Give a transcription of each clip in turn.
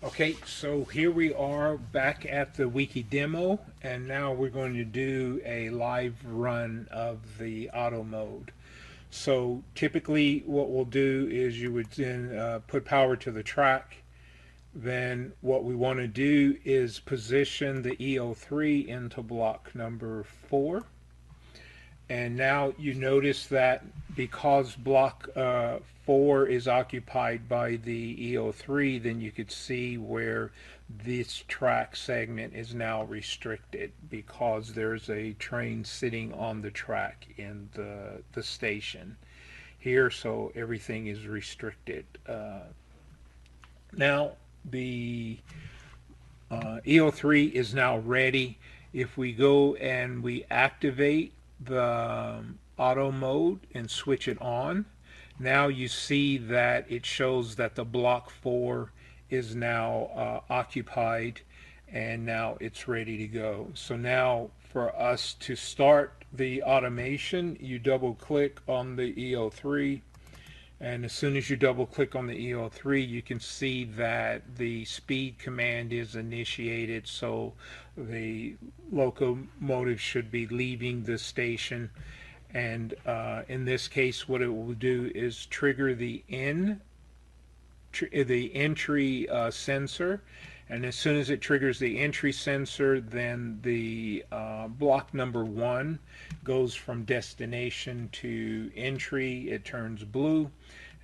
Okay, so here we are back at the WikiDemo, and now we're going to do a live run of the auto mode. So typically what we'll do is you would then put power to the track. Then what we want to do is position the EO3 into block number 4. And now you notice that because block 4 is occupied by the EO3, then you could see where this track segment is now restricted because there's a train sitting on the track in the station here, so everything is restricted. Now the EO3 is now ready. If we go and we activate the auto mode and switch it on, now you see that it shows that the block 4 is now occupied, and now it's ready to go. So now for us to start the automation, you double click on the EO3, and as soon as you double click on the EO3, you can see that the speed command is initiated. So the locomotive should be leaving the station. And in this case, what it will do is trigger the entry sensor. And as soon as it triggers the entry sensor, then the block number 1 goes from destination to entry. It turns blue.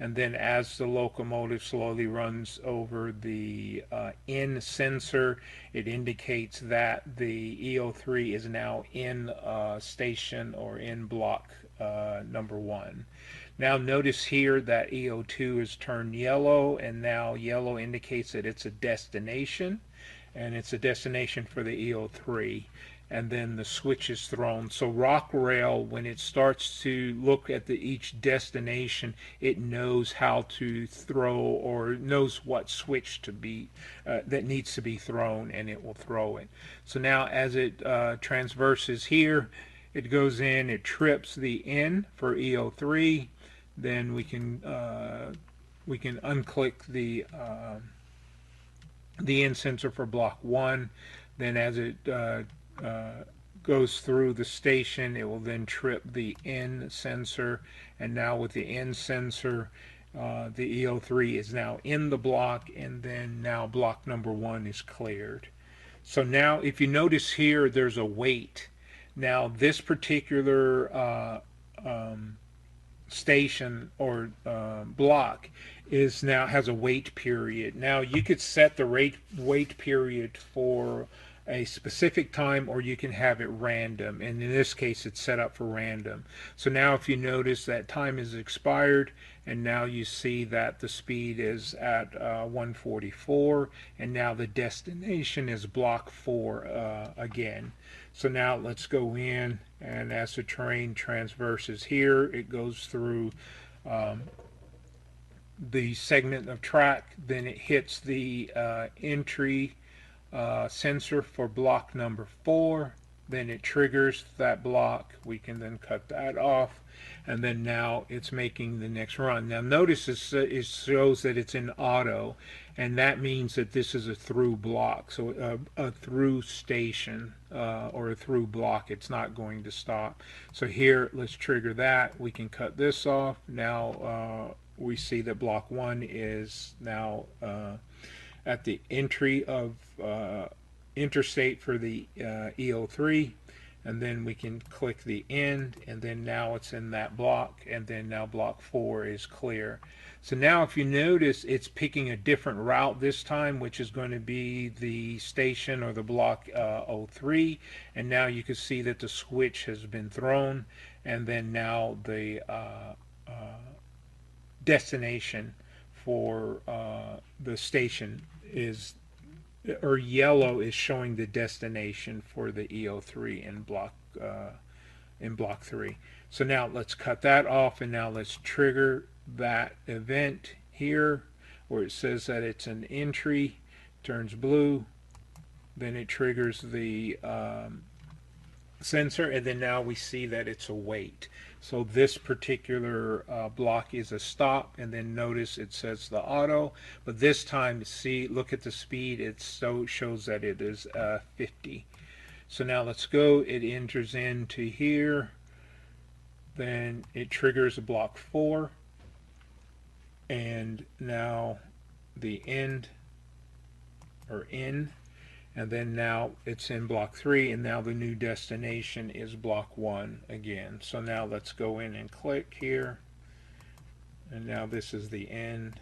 And then as the locomotive slowly runs over the in sensor, it indicates that the EO3 is now in station or in block number 1. Now notice here that EO2 is turned yellow, and now yellow indicates that it's a destination, and it's a destination for the EO3. And then the switch is thrown. So Rocrail, when it starts to look at each destination, it knows how to throw, or knows what switch to be that needs to be thrown, and it will throw it. So now as it transverses here, it goes in, it trips the N for EO3. Then we can unclick the in sensor for block 1. Then as it goes through the station, it will then trip the N sensor, and now with the N sensor, the EO3 is now in the block, and then now block number 1 is cleared. So now if you notice here, there's a wait. Now this particular station or block is now has a wait period. Now you could set the wait period for a specific time, or you can have it random, and in this case it's set up for random. So now if you notice that time is expired, and now you see that the speed is at 144, and now the destination is block 4 again. So now let's go in, and as the train transverses here, it goes through the segment of track, then it hits the entry sensor for block number 4, then it triggers that block. We can then cut that off, and then now it's making the next run. Now notice it shows that it's in auto, and that means that this is a through block, so a through station or a through block. It's not going to stop. So here, let's trigger that. We can cut this off. Now we see that block 1 is now at the entry of interstate for the EO3, and then we can click the end, and then now it's in that block, and then now block 4 is clear. So now if you notice, it's picking a different route this time, which is going to be the station or the block 03, and now you can see that the switch has been thrown, and then now the destination for the station is, or yellow is showing the destination for the EO3 in block 3. So now let's cut that off, and now let's trigger that event here where it says that it's an entry, turns blue, then it triggers the sensor, and then now we see that it's a wait. So this particular block is a stop, and then notice it says the auto, but this time, see, look at the speed, it shows that it is 50. So now let's go, it enters into here, then it triggers a block 4, and now the end, or in, and then now it's in block 3, and now the new destination is block 1 again. So now let's go in and click here, and now this is the end,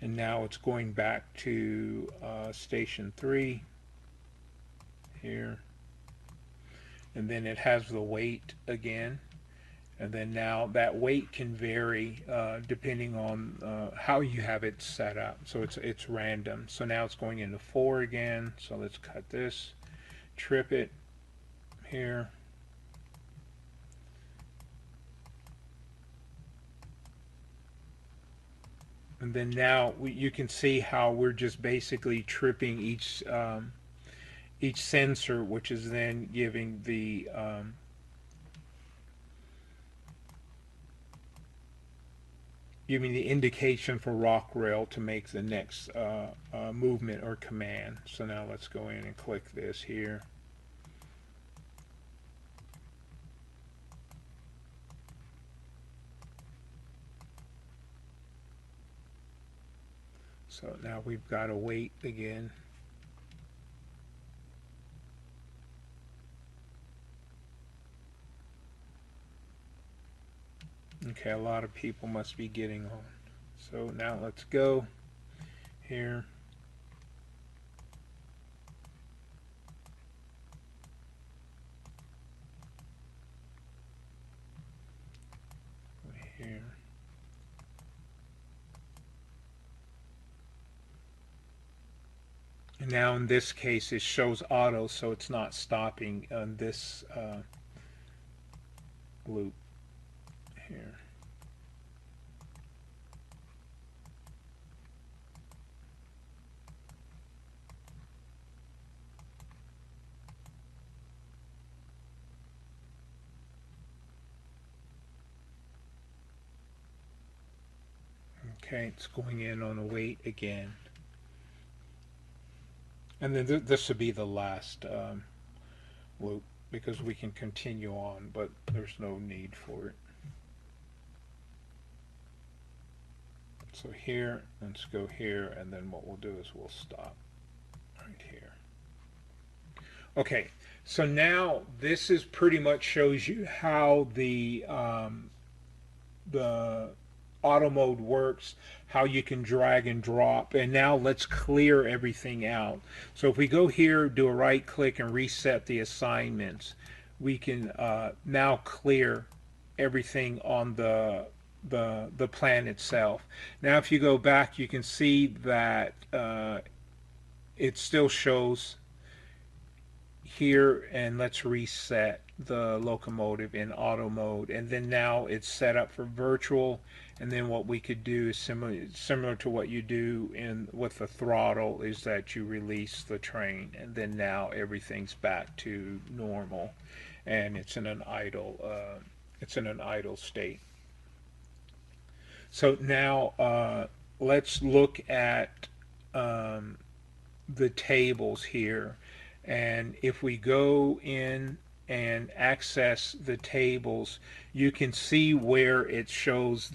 and now it's going back to station 3 here, and then it has the wait again. And then now that weight can vary depending on how you have it set up. So it's random. So now it's going into 4 again. So let's cut this, trip it here. And then now you can see how we're just basically tripping each sensor, which is then giving the indication for Rocrail to make the next movement or command. So now let's go in and click this here. So now we've got to wait again. Okay, a lot of people must be getting on. So now let's go here. Here. And now in this case it shows auto, so it's not stopping on this loop here. Okay, it's going in on a wait again. And then this will be the last loop, because we can continue on, but there's no need for it. So here, let's go here, and then what we'll do is we'll stop right here. Okay, so now this is pretty much shows you how the auto mode works, how you can drag and drop. And now let's clear everything out. So if we go here, do a right click and reset the assignments, we can now clear everything on the plan itself. Now if you go back, you can see that it still shows here, and let's reset the locomotive in auto mode, and then now it's set up for virtual. And then what we could do is similar to what you do with the throttle, is that you release the train, and then now everything's back to normal, and it's in an idle state. So now let's look at the tables here, and if we go in and access the tables, you can see where it shows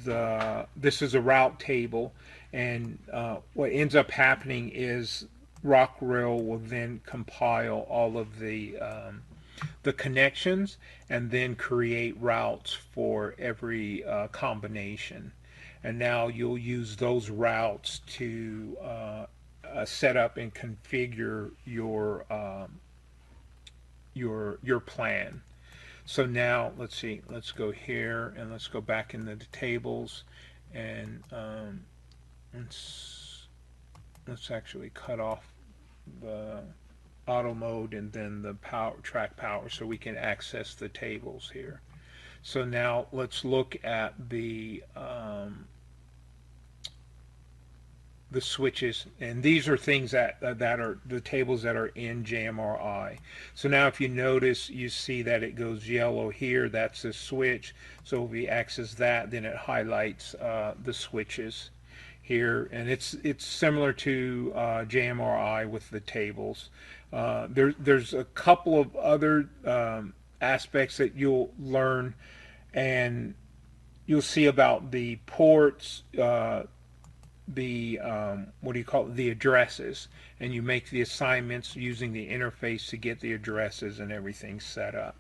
this is a route table, and what ends up happening is Rocrail will then compile all of the connections and then create routes for every combination. And now you'll use those routes to set up and configure your plan. So now let's see, let's go here and let's go back into the tables, and let's actually cut off the auto mode and then the track power, so we can access the tables here. So now let's look at the the switches, and these are things that that are the tables that are in JMRI. So now if you notice, you see that it goes yellow here. That's a switch. So if we access that, then it highlights the switches here, and it's similar to JMRI with the tables. There's a couple of other aspects that you'll learn, and you'll see about the ports, the what do you call it, the addresses, and you make the assignments using the interface to get the addresses and everything set up.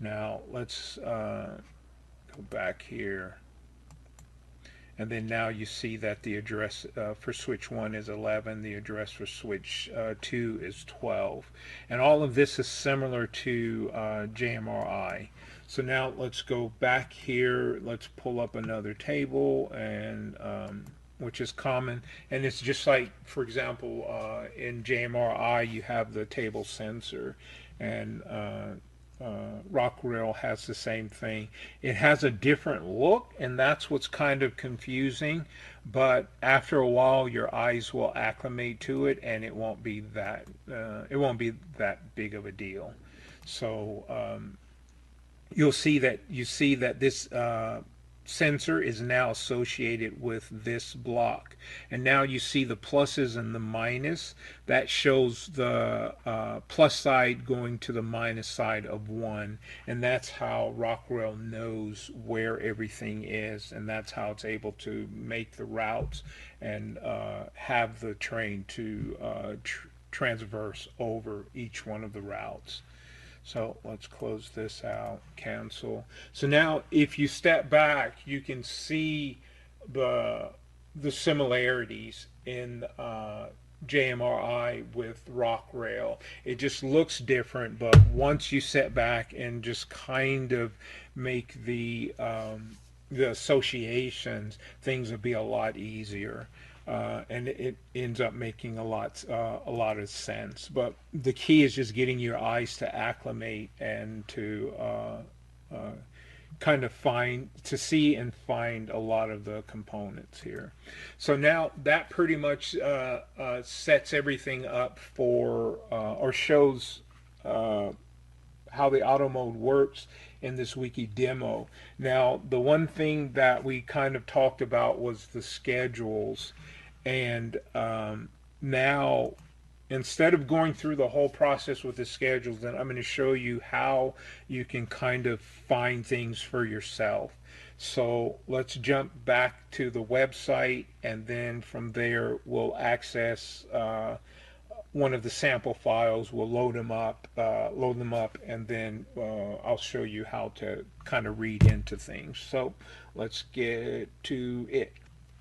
Now let's go back here, and then now you see that the address for switch 1 is 11, the address for switch 2 is 12, and all of this is similar to JMRI. So now let's go back here, let's pull up another table, and which is common, and it's just like, for example, in JMRI you have the table sensor, and Rocrail has the same thing. It has a different look, and that's what's kind of confusing, but after a while your eyes will acclimate to it, and it won't be that big of a deal. So you see that this sensor is now associated with this block, and now you see the pluses and the minus. That shows the plus side going to the minus side of 1, and that's how Rocrail knows where everything is, and that's how it's able to make the routes and have the train to transverse over each one of the routes. So let's close this out, cancel. So now if you step back, you can see the similarities in JMRI with Rocrail. It just looks different, but once you sit back and just kind of make the associations, things will be a lot easier. And it ends up making a lot of sense. But the key is just getting your eyes to acclimate and to kind of see and find a lot of the components here. So now that pretty much sets everything up for or shows how the auto mode works in this WikiDemo. Now, the one thing that we kind of talked about was the schedules, and now instead of going through the whole process with the schedules, then I'm going to show you how you can kind of find things for yourself. So let's jump back to the website, and then from there we'll access one of the sample files. We'll load them up, and then I'll show you how to kind of read into things. So let's get to it.